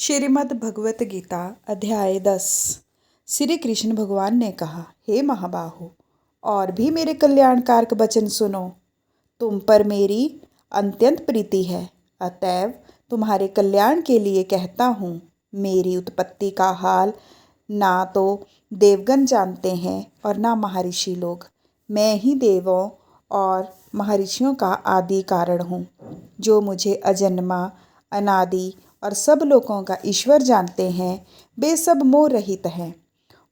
श्रीमद् भगवत गीता अध्याय 10। श्री कृष्ण भगवान ने कहा, हे महाबाहो, और भी मेरे कल्याणकारक वचन सुनो। तुम पर मेरी अत्यंत प्रीति है, अतएव तुम्हारे कल्याण के लिए कहता हूँ। मेरी उत्पत्ति का हाल ना तो देवगण जानते हैं और ना महर्षि लोग। मैं ही देवों और महर्षियों का आदि कारण हूँ, जो मुझे अजन्मा, अनादि और सब लोगों का ईश्वर जानते हैं। वे सब मोह रहित हैं,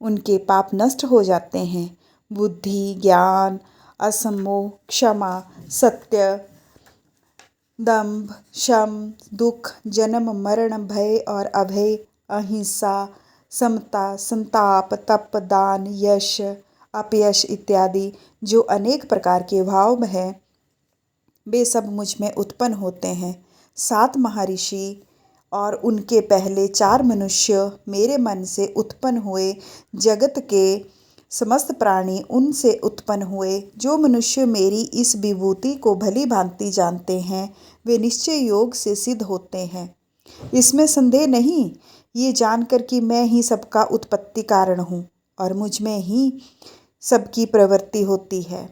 उनके पाप नष्ट हो जाते हैं। बुद्धि, ज्ञान, असमोह, क्षमा, सत्य, दंभ, शम, दुख, जन्म मरण, भय और अभय, अहिंसा, समता, संताप, तप, दान, यश, अपयश इत्यादि जो अनेक प्रकार के भाव हैं, वे सब मुझ में उत्पन्न होते हैं। 7 महर्षि और उनके पहले 4 मनुष्य मेरे मन से उत्पन्न हुए। जगत के समस्त प्राणी उनसे उत्पन्न हुए। जो मनुष्य मेरी इस विभूति को भली भांति जानते हैं, वे निश्चय योग से सिद्ध होते हैं। इसमें संदेह नहीं, ये जानकर कि मैं ही सबका उत्पत्ति कारण हूँ और मुझ में ही सबकी प्रवृत्ति होती है।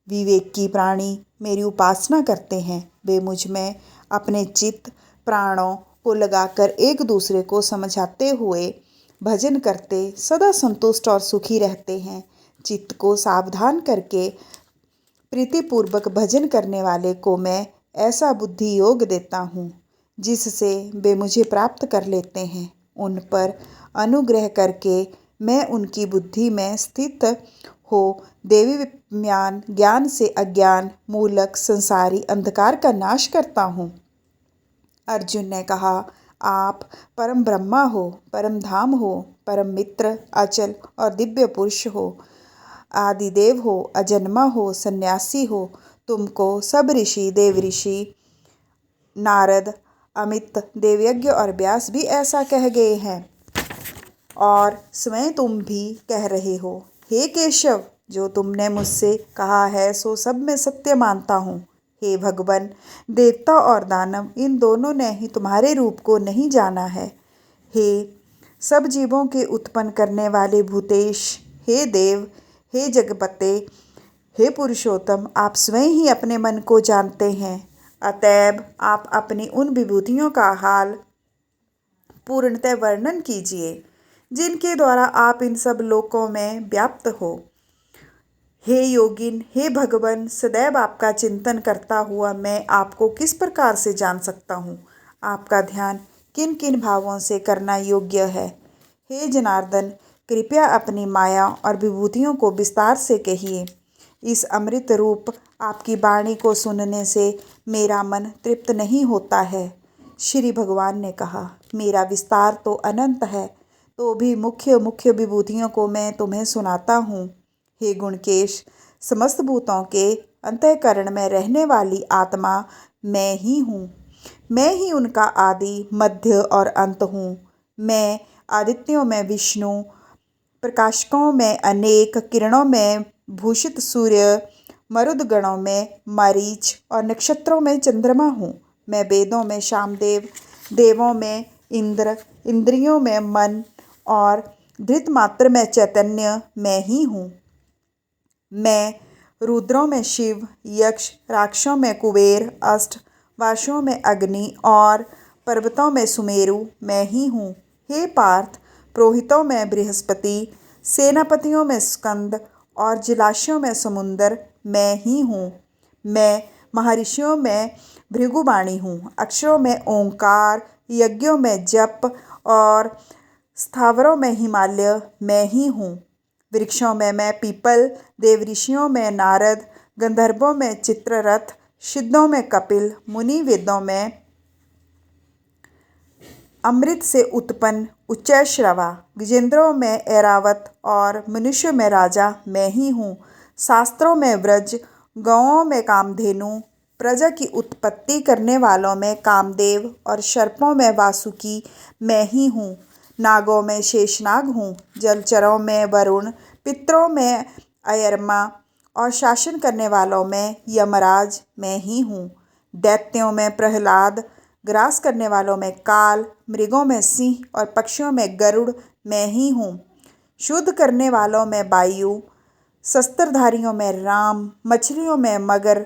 विवेकी प्राणी मेरी उपासना करते हैं। वे मुझ में अपने चित्त प्राणों को लगाकर एक दूसरे को समझाते हुए भजन करते सदा संतुष्ट और सुखी रहते हैं। चित्त को सावधान करके प्रीतिपूर्वक भजन करने वाले को मैं ऐसा बुद्धि योग देता हूँ, जिससे वे मुझे प्राप्त कर लेते हैं। उन पर अनुग्रह करके मैं उनकी बुद्धि में स्थित हो देवी ज्ञान से अज्ञान मूलक संसारी अंधकार का नाश करता हूँ। अर्जुन ने कहा, आप परम ब्रह्मा हो, परम धाम हो, परम मित्र, अचल और दिव्य पुरुष हो, आदिदेव हो, अजन्मा हो, सन्यासी हो। तुमको सब ऋषि, देव ऋषि, नारद, अमित, देवयज्ञ और व्यास भी ऐसा कह गए हैं, और स्वयं तुम भी कह रहे हो। हे केशव, जो तुमने मुझसे कहा है सो सब मैं सत्य मानता हूँ। हे भगवान, देवता और दानव इन दोनों ने ही तुम्हारे रूप को नहीं जाना है। हे सब जीवों के उत्पन्न करने वाले भूतेश, हे देव, हे जगपते, हे पुरुषोत्तम, आप स्वयं ही अपने मन को जानते हैं। अतएव आप अपनी उन विभूतियों का हाल पूर्णतः वर्णन कीजिए, जिनके द्वारा आप इन सब लोकों में व्याप्त हो। हे योगिन, हे भगवान, सदैव आपका चिंतन करता हुआ मैं आपको किस प्रकार से जान सकता हूँ? आपका ध्यान किन किन भावों से करना योग्य है? हे जनार्दन, कृपया अपनी माया और विभूतियों को विस्तार से कहिए। इस अमृत रूप आपकी वाणी को सुनने से मेरा मन तृप्त नहीं होता है। श्री भगवान ने कहा, मेरा विस्तार तो अनंत है, तो भी मुख्य मुख्य विभूतियों को मैं तुम्हें सुनाता हूँ। हे गुणकेश, समस्त भूतों के अंतःकरण में रहने वाली आत्मा मैं ही हूँ। मैं ही उनका आदि, मध्य और अंत हूँ। मैं आदित्यों में विष्णु, प्रकाशकों में अनेक, किरणों में भूषित सूर्य, मरुदगणों में मरीच और नक्षत्रों में चंद्रमा हूँ। मैं वेदों में शामदेव, देवों में इंद्र, इंद्रियों में मन और धृत मात्र में चैतन्य मैं ही हूँ। मैं रुद्रों में शिव, यक्ष, राक्षसों में कुबेर, अष्ट वासुओं में अग्नि और पर्वतों में सुमेरु मैं ही हूँ। हे पार्थ, पुरोहितों में बृहस्पति, सेनापतियों में स्कंद और जलाशयों में समुद्र मैं ही हूँ। मैं महर्षियों में भृगुवाणी हूँ, अक्षरों में ओंकार, यज्ञों में जप और स्थावरों में हिमालय मैं ही हूँ। वृक्षों में मैं पीपल, देवऋषियों में नारद, गंधर्वों में चित्ररथ, सिद्धों में कपिल, मुनि वेदों में अमृत से उत्पन्न उच्चैःश्रवा, विजेंद्रों में ऐरावत और मनुष्य में राजा मैं ही हूँ। शास्त्रों में व्रज, गौओं में कामधेनु, प्रजा की उत्पत्ति करने वालों में कामदेव और सर्पों में वासुकी मैं ही हूँ। नागों में शेषनाग हूँ, जलचरों में वरुण, पितरों में अयरमा और शासन करने वालों में यमराज मैं ही हूँ। दैत्यों में प्रहलाद, ग्रास करने वालों में काल, मृगों में सिंह और पक्षियों में गरुड़ मैं ही हूँ। शुद्ध करने वालों में वायु, शस्त्रधारियों में राम, मछलियों में मगर,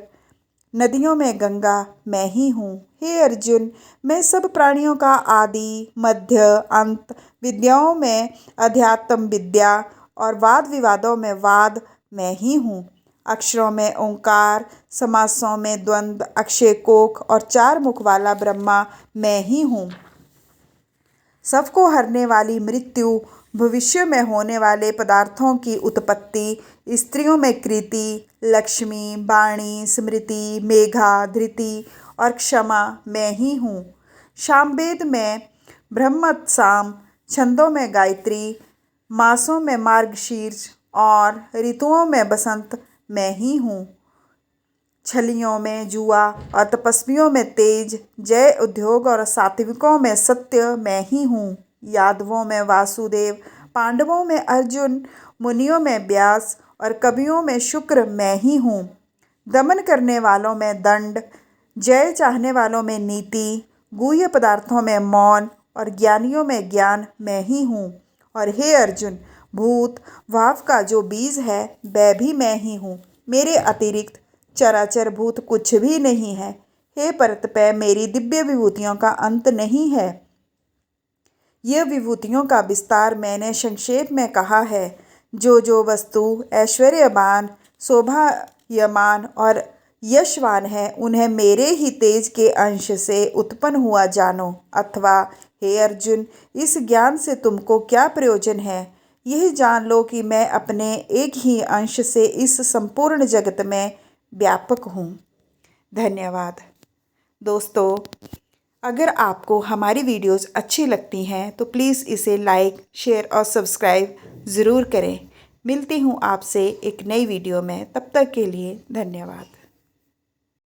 नदियों में गंगा मैं ही हूँ। हे अर्जुन, मैं सब प्राणियों का आदि, मध्य, अंत, विद्याओं में अध्यात्म विद्या और वाद विवादों में वाद मैं ही हूँ। अक्षरों में ओंकार, समासों में द्वंद्व, अक्षय कोक और 4 मुख वाला ब्रह्मा मैं ही हूँ। सबको हरने वाली मृत्यु, भविष्य में होने वाले पदार्थों की उत्पत्ति, स्त्रियों में कृति, लक्ष्मी, वाणी, स्मृति, मेघा, धृति और क्षमा मैं ही हूँ। सामवेद में ब्रह्मसाम, छंदों में गायत्री, मासों में मार्गशीर्ष और ऋतुओं में बसंत मैं ही हूँ। छलियों में जुआ और तपस्वियों में तेज, जय उद्योग और सात्विकों में सत्य मैं ही हूँ। यादवों में वासुदेव, पांडवों में अर्जुन, मुनियों में व्यास और कवियों में शुक्र मैं ही हूँ। दमन करने वालों में दंड, जय चाहने वालों में नीति, गुह्य पदार्थों में मौन और ज्ञानियों में ज्ञान मैं ही हूँ। और हे अर्जुन, भूत भाव का जो बीज है वह भी मैं ही हूँ। मेरे अतिरिक्त चराचर भूत कुछ भी नहीं है। हे परतपै, मेरी दिव्य विभूतियों का अंत नहीं है। यह विभूतियों का विस्तार मैंने संक्षेप में कहा है। जो वस्तु ऐश्वर्यवान, शोभायमान और यशवान है, उन्हें मेरे ही तेज के अंश से उत्पन्न हुआ जानो। अथवा हे अर्जुन, इस ज्ञान से तुमको क्या प्रयोजन है? यह जान लो कि मैं अपने एक ही अंश से इस संपूर्ण जगत में व्यापक हूँ। धन्यवाद। दोस्तों, अगर आपको हमारी वीडियोस अच्छी लगती हैं तो प्लीज़ इसे लाइक, शेयर और सब्सक्राइब ज़रूर करें। मिलती हूँ आपसे एक नई वीडियो में। तब तक के लिए धन्यवाद।